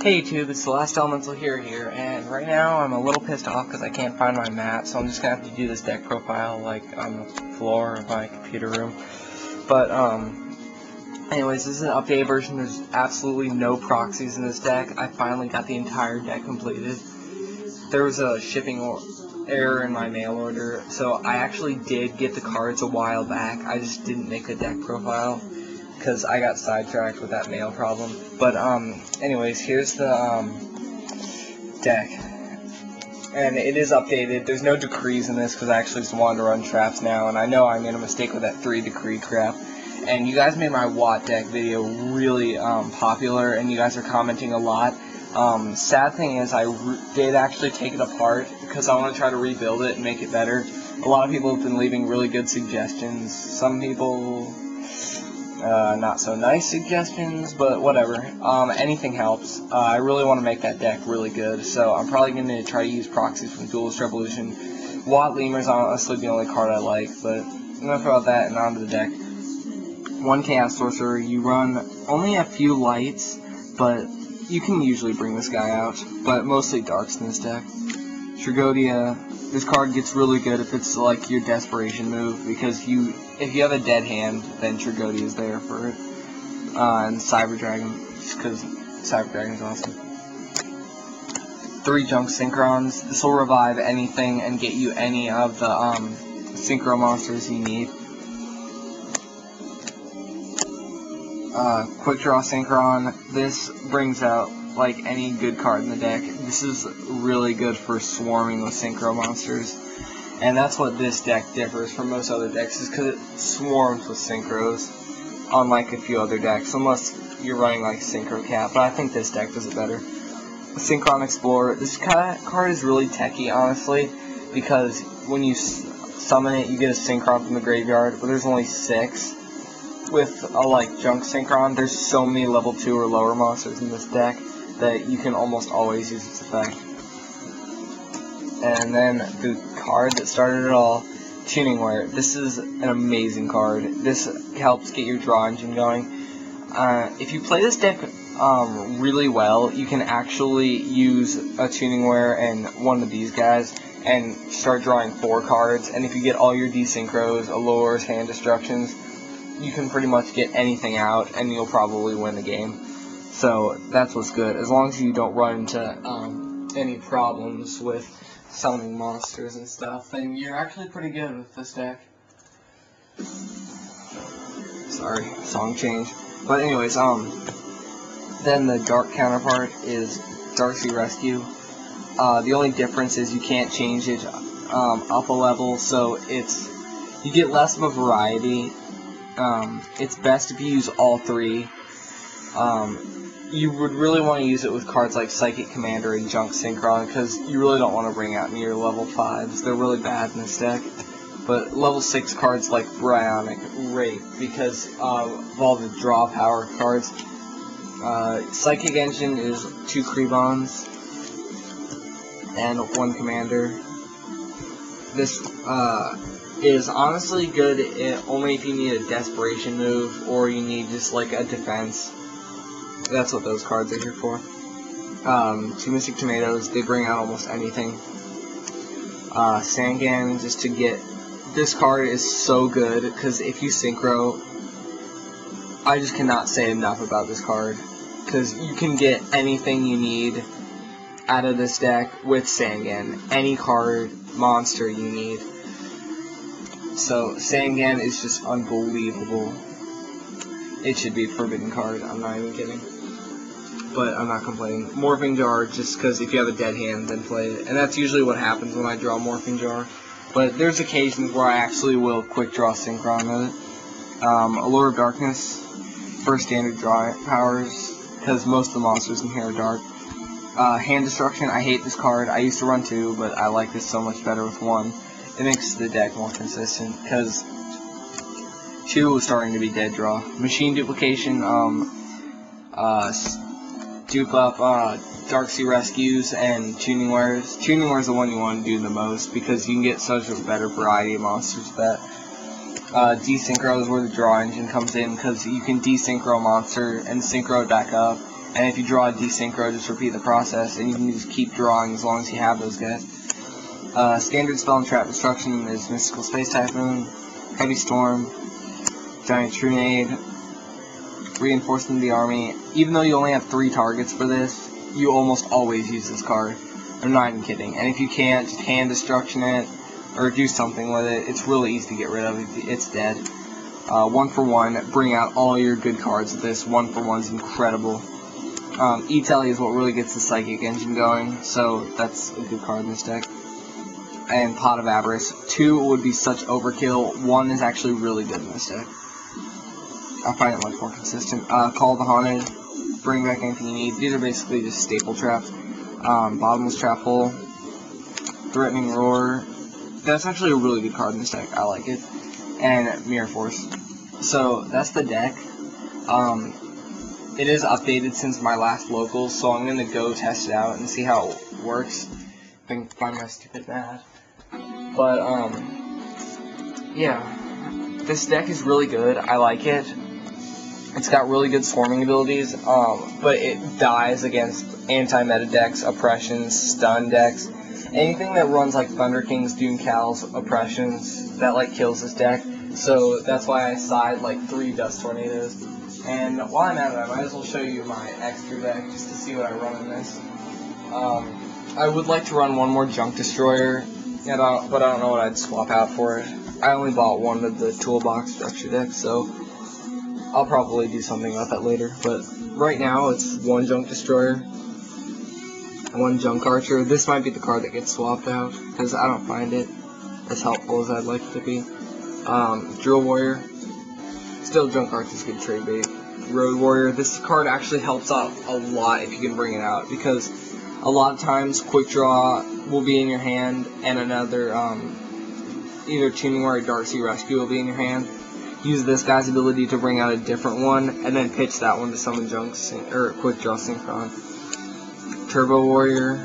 Hey YouTube, it's TheLastEHero here, and right now I'm a little pissed off because I can't find my map, so I'm just gonna have to do this deck profile like on the floor of my computer room. But anyways, this is an updated version. There's absolutely no proxies in this deck. I finally got the entire deck completed. There was a shipping error in my mail order, so I actually did get the cards a while back. I just didn't make a deck profile because I got sidetracked with that mail problem. But anyways, here's the deck, and it is updated. There's no decrees in this because I actually just wanted to run traps now, and I know I made a mistake with that 3 decree crap. And you guys made my Watt deck video really popular, and you guys are commenting a lot. Sad thing is, I did actually take it apart because I want to try to rebuild it and make it better. A lot of people have been leaving really good suggestions. Some people not so nice suggestions, but whatever. Anything helps. I really want to make that deck really good, so I'm probably going to try to use proxies from Duelist Revolution. Watt Lemur's honestly the only card I like, but enough about that and onto the deck. 1 Chaos Sorcerer, you run only a few lights, but you can usually bring this guy out, but mostly darks in this deck. Tragoedia, this card gets really good if it's like your desperation move, because if you have a dead hand, then Tragoedia is there for it. And Cyber Dragon, just because Cyber Dragon's awesome. 3 Junk Synchrons, this will revive anything and get you any of the Synchro monsters you need. Quickdraw Synchron, this brings out like any good card in the deck. This is really good for swarming with Synchro monsters, and that's what this deck differs from most other decks, is because it swarms with Synchros, unlike a few other decks, unless you're running like Synchro Cat, but I think this deck does it better. Synchron Explorer, this card is really techy, honestly, because when you summon it, you get a Synchron from the graveyard, but there's only 6. With a Junk Synchron, there's so many level 2 or lower monsters in this deck that you can almost always use its effect. And then the card that started it all, Tuningware. This is an amazing card. This helps get your draw engine going. If you play this deck really well, you can actually use a Tuningware and one of these guys and start drawing 4 cards, and if you get all your De-Synchros, Allures, Hand Destructions, you can pretty much get anything out, and you'll probably win the game. So that's what's good, as long as you don't run into any problems with summoning monsters and stuff, then you're actually pretty good with this deck. Sorry, song change. But anyways, then the dark counterpart is Darksea Rescue. The only difference is you can't change it up a level, so you get less of a variety. It's best if you use all 3. You would really want to use it with cards like Psychic Commander and Junk Synchron, because you really don't want to bring out near level 5s. They're really bad in this deck. But level 6 cards like Bionic, great, because of all the draw power cards. Psychic Engine is 2 Krebons and 1 Commander. This is honestly good only if you need a desperation move, or you need just like a defense. That's what those cards are here for. 2 Mystic Tomatoes, they bring out almost anything. Sangan, just to get... This card is so good, because if you Synchro, I just cannot say enough about this card, because you can get anything you need out of this deck with Sangan. Any card, monster you need. So, Sangan is just unbelievable. It should be a forbidden card, I'm not even kidding. But I'm not complaining. Morphing Jar, just because if you have a dead hand, then play it. And that's usually what happens when I draw Morphing Jar. But there's occasions where I actually will Quickdraw Synchron with it. Allure of Darkness, for standard draw powers, because most of the monsters in here are dark. Hand Destruction, I hate this card. I used to run 2, but I like this so much better with 1. It makes the deck more consistent, because 2 is starting to be dead draw. Machine Duplication, dupe up Darksea Rescues and Tuningwares. Tuningware's the one you want to do the most, because you can get such a better variety of monsters with that. De-Synchro is where the draw engine comes in, because you can De-Synchro a monster and Synchro it back up, And if you draw a De-Synchro, just repeat the process, and you can just keep drawing as long as you have those guys. Standard spell and trap destruction is Mystical Space Typhoon, Heavy Storm, Giant Trunade, Reinforcement of the Army. Even though you only have 3 targets for this, you almost always use this card. I'm not even kidding. And if you can't, just hand destruction it, or do something with it. It's really easy to get rid of. It's dead. 1 for 1. Bring out all your good cards with this. 1 for 1 is incredible. E-Telly is what really gets the Psychic Engine going, so that's a good card in this deck. And Pot of Avarice. 2 would be such overkill. 1 is actually really good in this deck. I find it much more consistent. Call the Haunted. Bring back anything you need. These are basically just staple traps. Bottomless Trap Hole. Threatening Roar. That's actually a really good card in this deck. I like it. And Mirror Force. So that's the deck. It is updated since my last locals, so I'm gonna go test it out and see how it works. If I can find my stupid mat. But yeah, this deck is really good. I like it. It's got really good swarming abilities, but it dies against anti-meta decks, oppressions, stun decks. Anything that runs like Thunder Kings, Doom Cows, oppressions, that like kills this deck. So that's why I side like 3 Dust Tornadoes. And while I'm at it, I might as well show you my X3 deck just to see what I run in this. I would like to run one more Junk Destroyer, but I don't know what I'd swap out for it. I only bought one of the Toolbox structure decks, so I'll probably do something about that later. But right now, it's 1 Junk Destroyer, 1 Junk Archer. This might be the card that gets swapped out, because I don't find it as helpful as I'd like it to be. Drill Warrior. Still, Junk Archer's good trade bait. Road Warrior. This card actually helps out a lot if you can bring it out, because a lot of times Quickdraw will be in your hand, and another, either Tuningware or Darksea Rescue will be in your hand. Use this guy's ability to bring out a different one, and then pitch that one to summon Quickdraw Synchron. Turbo Warrior.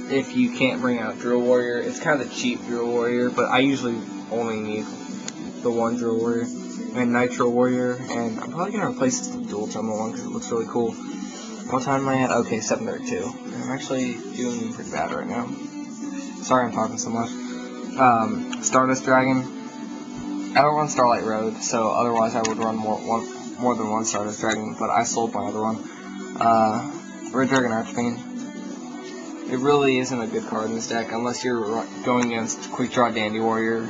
If you can't bring out Drill Warrior, it's kind of the cheap Drill Warrior, but I usually only need the 1 Drill Warrior. And Nitro Warrior, and I'm probably going to replace this with the Dual Terminal one because it looks really cool. What time am I at? Okay, 7:32. I'm actually doing pretty bad right now. Sorry I'm talking so much. Stardust Dragon. I don't run Starlight Road, so otherwise I would run more than 1 Stardust Dragon, but I sold my other one. Red Dragon Archfiend. It really isn't a good card in this deck unless you're going against Quickdraw Dandy Warrior.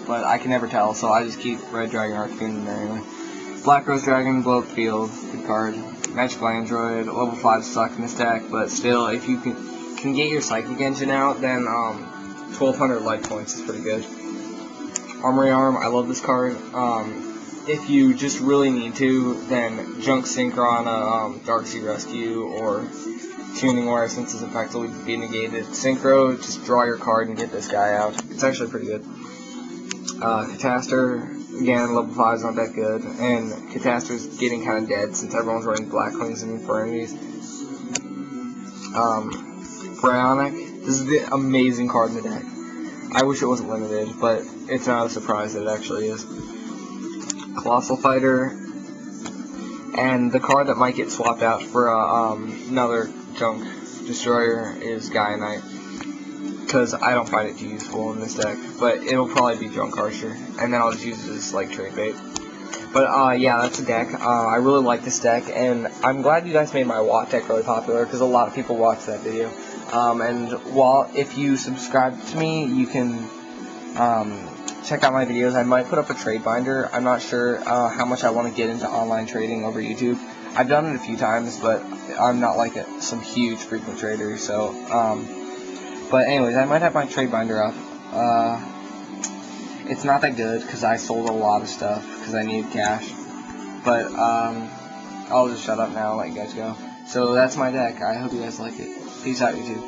But I can never tell, so I just keep Red Dragon Archfiend in there anyway. Black Rose Dragon, Blow Up Field, good card. Magical Android, level 5 suck in this deck, but still, if you can get your Psychic Engine out, then 1200 life points is pretty good. Armory Arm, I love this card. If you just really need to, then Junk Synchron, Darksea Rescue, or Tuningware, since it's effectively be negated. Synchro, just draw your card and get this guy out. It's actually pretty good. Catastor, again, level 5 is not that good, and Catastor's getting kind of dead since everyone's running Black Wings and Infernities. Bryonic, this is the amazing card in the deck. I wish it wasn't limited, but it's not a surprise that it actually is. Colossal Fighter, and the card that might get swapped out for another Junk Destroyer is Gaia Knight. Because I don't find it too useful in this deck, but it'll probably be Junk Archer, and then I'll just use it as like trade bait. But yeah, that's the deck. I really like this deck, and I'm glad you guys made my Watt deck really popular because a lot of people watched that video. And if you subscribe to me, you can check out my videos. I might put up a trade binder. I'm not sure how much I want to get into online trading over YouTube. I've done it a few times, but I'm not like some huge frequent trader, so. But anyways, I might have my trade binder up. It's not that good because I sold a lot of stuff because I needed cash. But I'll just shut up now and let you guys go. So that's my deck. I hope you guys like it. Peace out, YouTube.